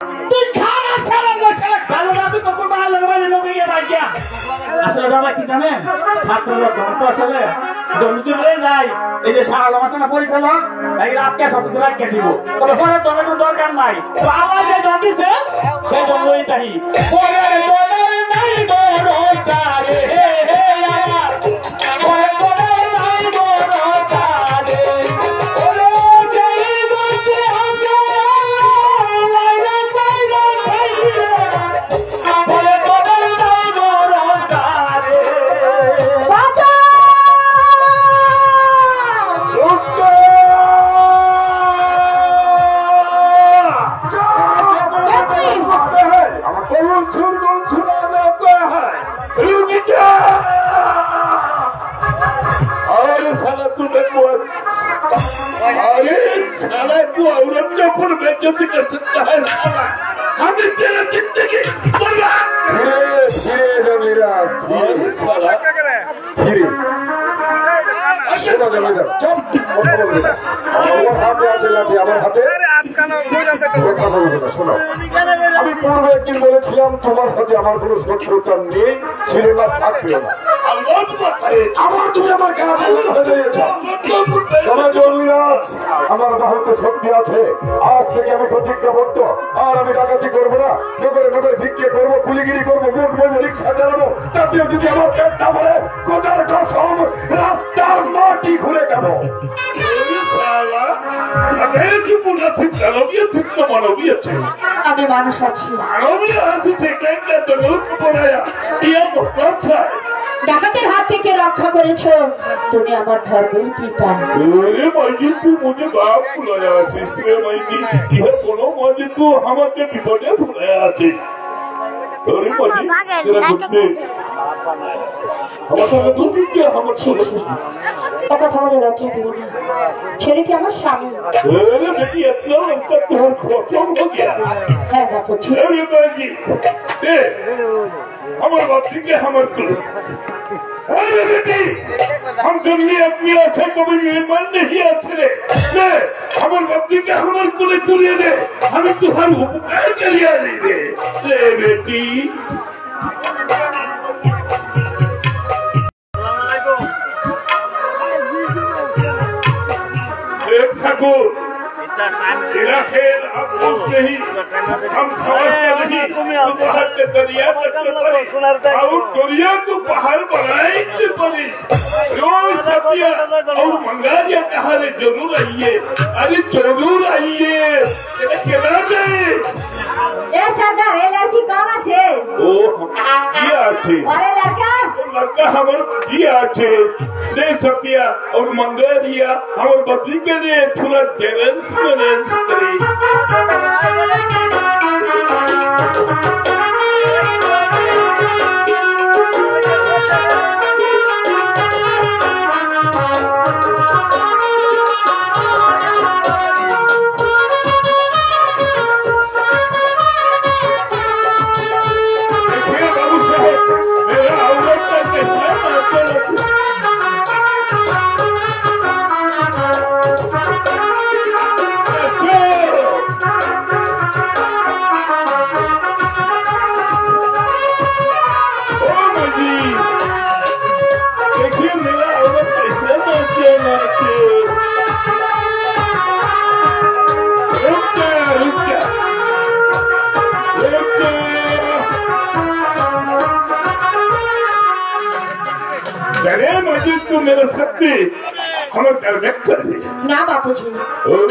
তুই খানা ছাড়া না ছাড়া কালো রাতে তো কোন ভালো লাগবে লোক ইয়ে ভাই গিয়া আসলে দাদা কি জানেন ছাত্ররা দন্ত আসলে দন্ত লয়ে যায় এই যে সারা লমাটানা পরিচালক এই রাতকে সব কিছু রাখিয়ে দিব তবে পরে তোর কোনো দরকার নাই আল্লাহ যে জানিছে সেই জন্যই তাই পরে তোর নাই ভরসা রে আমার পরে তোর নাই ভরসা রে ওরে যেই বসে আমরা লাইলা পাইরা খাইরে পরে তোর নাই ভরসা রে বাঁচা हमें तेरा जिंदगी আমি পূর্বে একদিন বলেছিলাম তোমার সাথে আমার কোন শত্রুতা নেই ছিল না থাকবেও না আমার তুমি আমার কেন হয়ে গেছ আমার বাহুতে শক্তি আছে আজ থেকে আমি প্রতিজ্ঞাবদ্ধ আর আমি ডাকাতি করবো না নগরে নগরে ভিক্ষে করবো কুলিগিরি করবো মুখ বলবো রিক্সা চালাবো তাতেও যদি আমার পেট না বলে কোথার কসম রাস্তার মাটি ঘুরে কেন আমি মানুষ আছি ডাকাতের হাত থেকে রক্ষা করেছো তুমি আমার ধর্মের পিতা আমাকে বিপদে ফুলে আছে ছেলে কি আমার স্বামী হ্যাঁ বাপুজি আমার বাচ্চা আমার हम दुनिया अपनी आशा कभी निर्माण नहीं अच्छे हमारे बच्चे के हमारे कुले तुले दे हमें तुम्हारे उपकार करिया नहीं दे बेटी ठाकुर अफसोस नहीं हम समझते नहीं पहाड़ के दरिया और दरिया को पहाड़ बनाएंगे रोज सब्जियां और मंगारिया कहा जरूर आइए अरे जरूर आइए कहना चाहिए ও लड़का हमारे किया अच्छे दे सकिया और मंगारिया हमारे बदली के लिए थोड़ा बैलेंस करे मेरे शक्ति না বাপুজি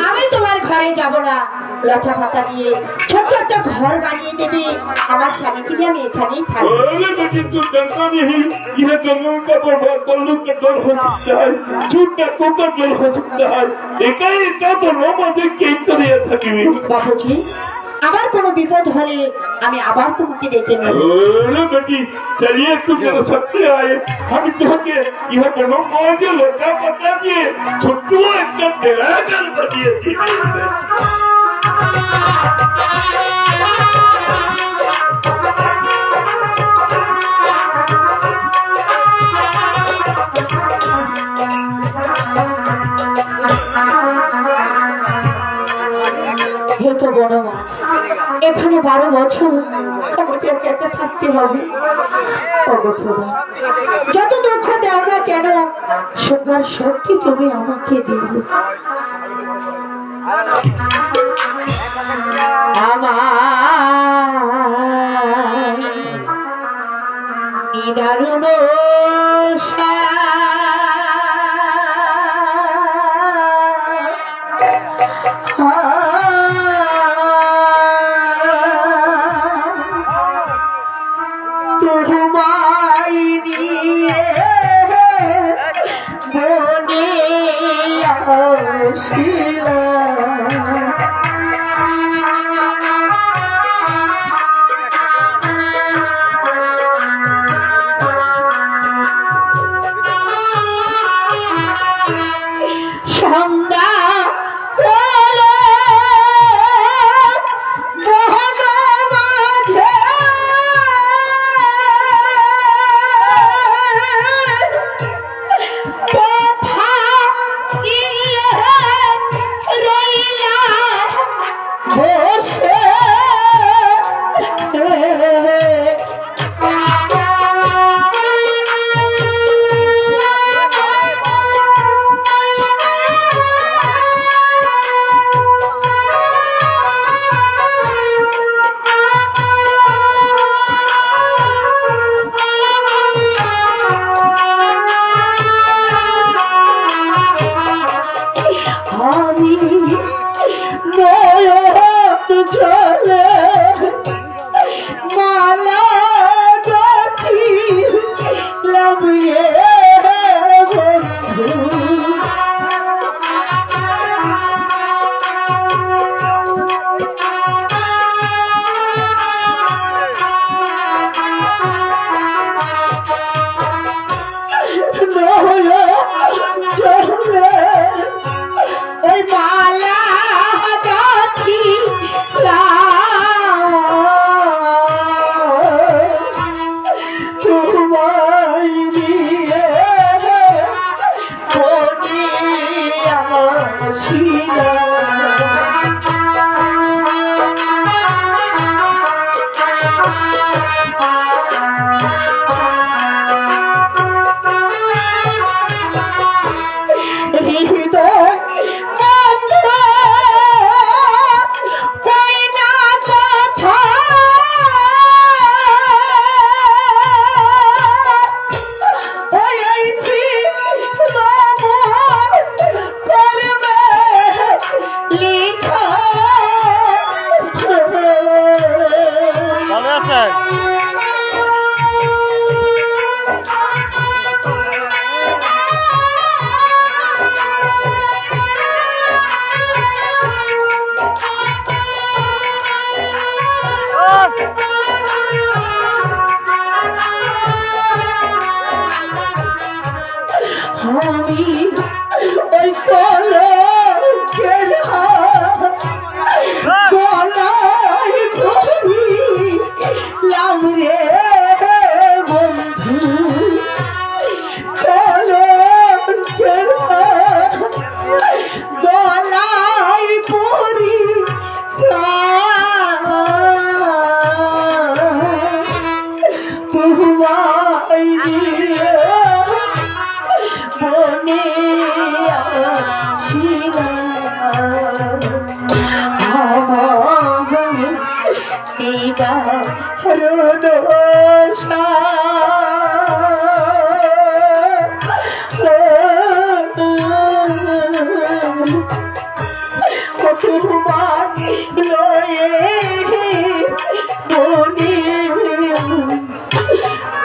আমি তোমার ঘরে যাব না লতা পাতা দিয়ে ছোট্ট একটা ঘর বানিয়ে দেবে আমার স্বামীকে নিয়ে আমি এখানেই থাকবো কিন্তু জানতা नहीं यह जंगल का बल्लू का डर हो सकता है झूठ का टोटा डर हो सकता है एका बोलो मुझे क्या करिए थकी बाबूजी আবার কোনো বিপদ হলে আমি আবার তোমাকে ডেকে নেব बेटी चलिए तुम मेरे सत्य आए हम तुम्हें यह दोनों मुझे लोटा पता दिए छोटू एकदम तेरा घर बनिए হে তো বড় মা এখানে 12 বছর আমাকে একা থাকতে হবে। যত দুঃখ দাও না কেন, সবার শক্তি তুমি আমাকে দিবে। আমার দারুণ তোমায় নিয়ে মনে আসিলাম।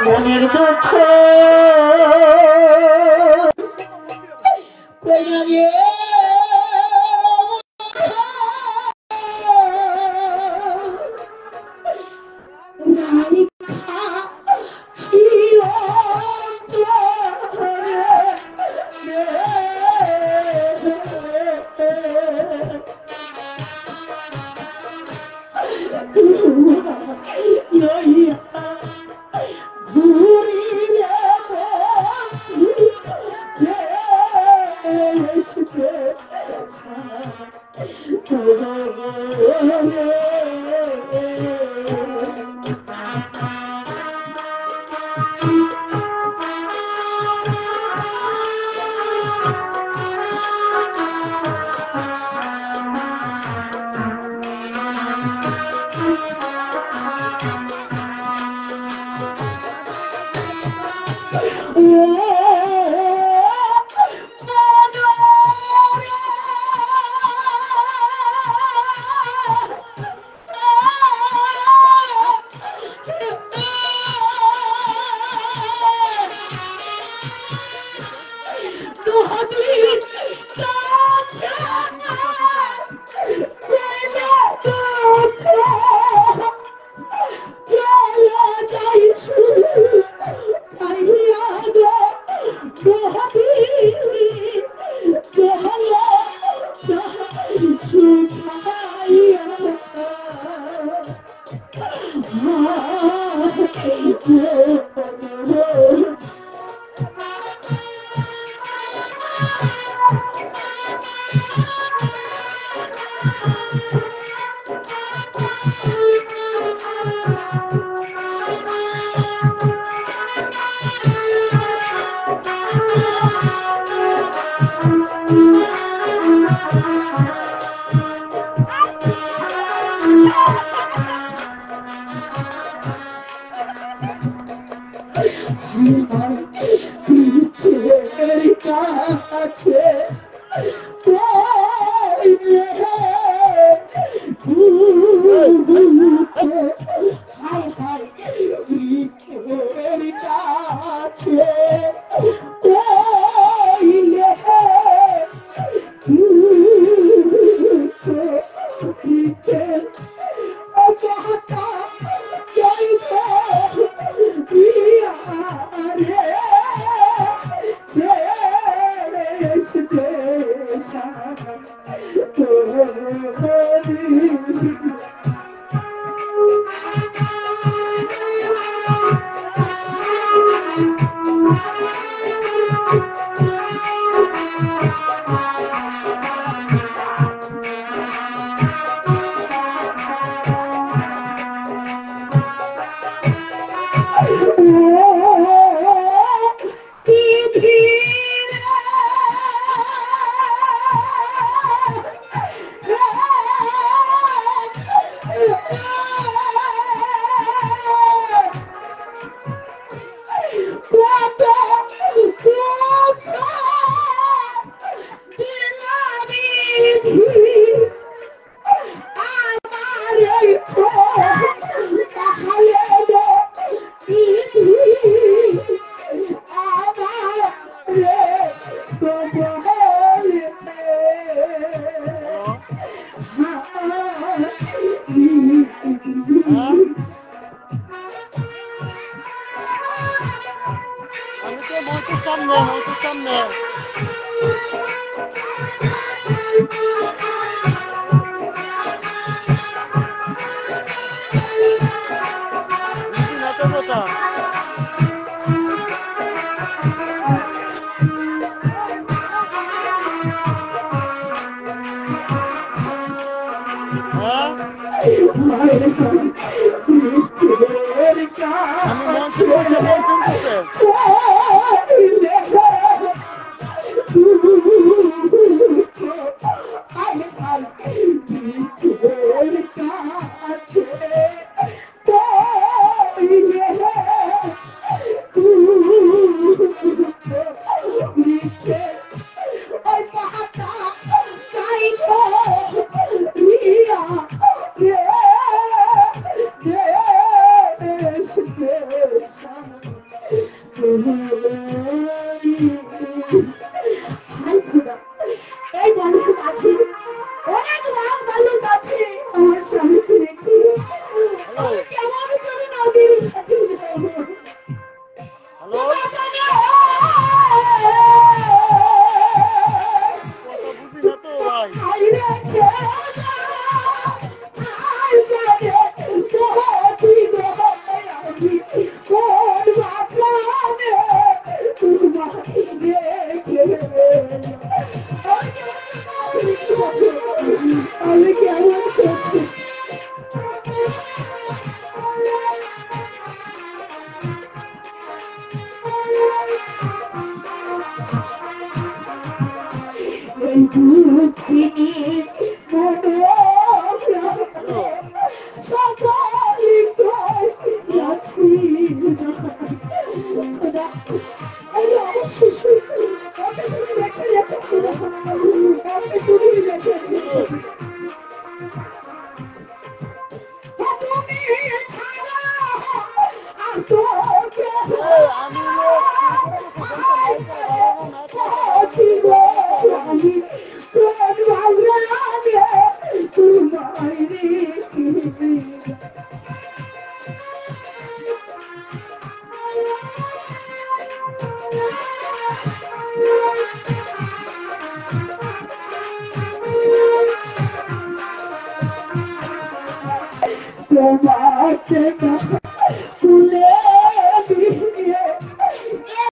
মনের দুঃখ তোমাকে